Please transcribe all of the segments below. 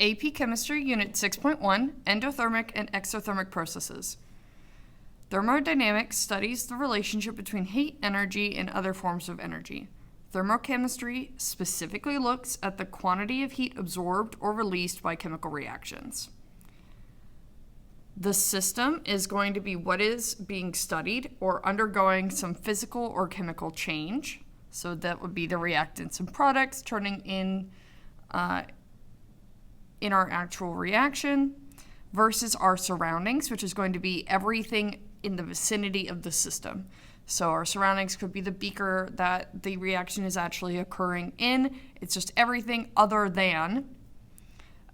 AP Chemistry, Unit 6.1 Endothermic and Exothermic Processes. Thermodynamics studies the relationship between heat, energy, and other forms of energy. Thermochemistry specifically looks at the quantity of heat absorbed or released by chemical reactions. The system is going to be what is being studied or undergoing some physical or chemical change. So that would be the reactants and products turning in our actual reaction versus our surroundings, which is going to be everything in the vicinity of the system. So our surroundings could be the beaker that the reaction is actually occurring in. It's just everything other than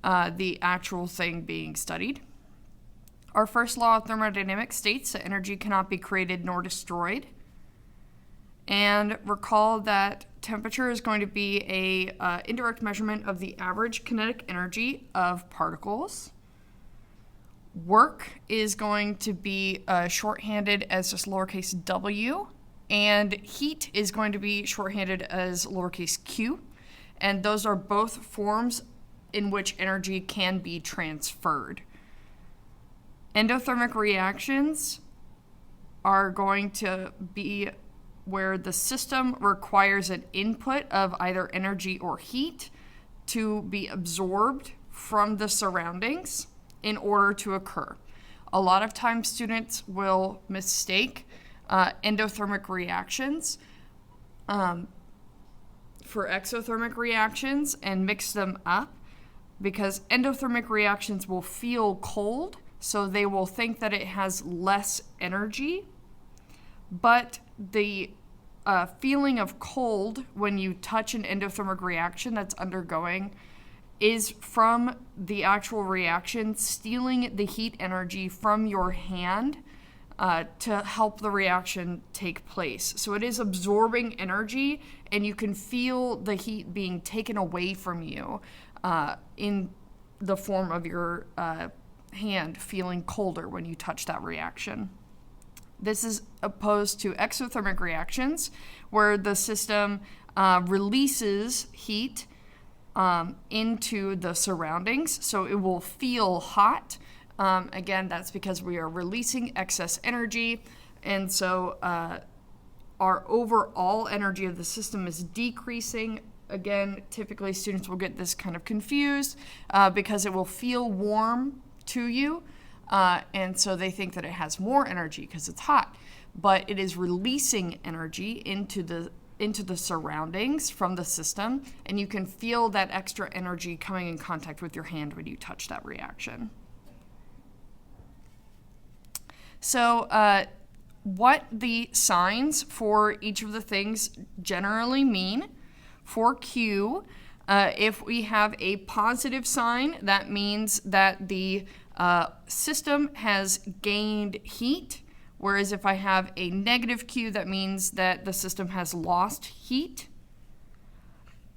the actual thing being studied. Our first law of thermodynamics states that energy cannot be created nor destroyed. And recall that temperature is going to be a indirect measurement of the average kinetic energy of particles. Work is going to be shorthanded as just lowercase w, and heat is going to be shorthanded as lowercase q. And those are both forms in which energy can be transferred. Endothermic reactions are going to be where the system requires an input of either energy or heat to be absorbed from the surroundings in order to occur. A lot of times students will mistake endothermic reactions for exothermic reactions and mix them up because endothermic reactions will feel cold, so they will think that it has less energy. But the feeling of cold when you touch an endothermic reaction that's undergoing is from the actual reaction stealing the heat energy from your hand to help the reaction take place. So it is absorbing energy, and you can feel the heat being taken away from you in the form of your hand feeling colder when you touch that reaction. This is opposed to exothermic reactions, where the system releases heat into the surroundings, so it will feel hot. Again, that's because we are releasing excess energy, and so our overall energy of the system is decreasing. Again, typically students will get this kind of confused because it will feel warm to you. And so they think that it has more energy because it's hot, but it is releasing energy into the surroundings from the system, and you can feel that extra energy coming in contact with your hand when you touch that reaction. So what the signs for each of the things generally mean. For Q, if we have a positive sign, that means that the system has gained heat, whereas if I have a negative Q, that means that the system has lost heat.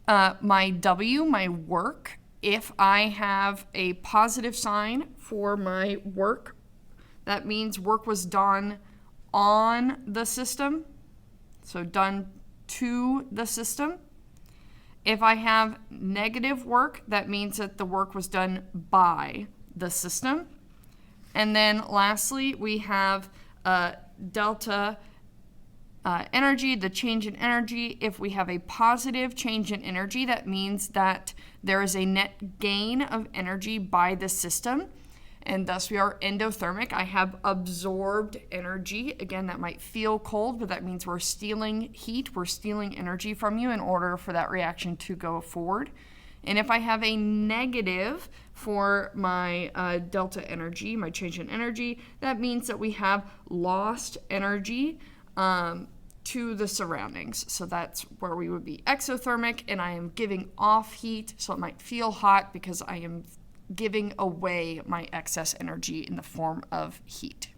My W, my work, if I have a positive sign for my work, that means work was done on the system, so done to the system. If I have negative work, that means that the work was done by the system. And then lastly, we have delta energy, the change in energy. If we have a positive change in energy, that means that there is a net gain of energy by the system, and thus we are endothermic. I have absorbed energy. Again, that might feel cold, but that means we're stealing heat, we're stealing energy from you in order for that reaction to go forward. And if I have a negative for my delta energy, my change in energy, that means that we have lost energy to the surroundings. So that's where we would be exothermic, and I am giving off heat, so it might feel hot because I am giving away my excess energy in the form of heat.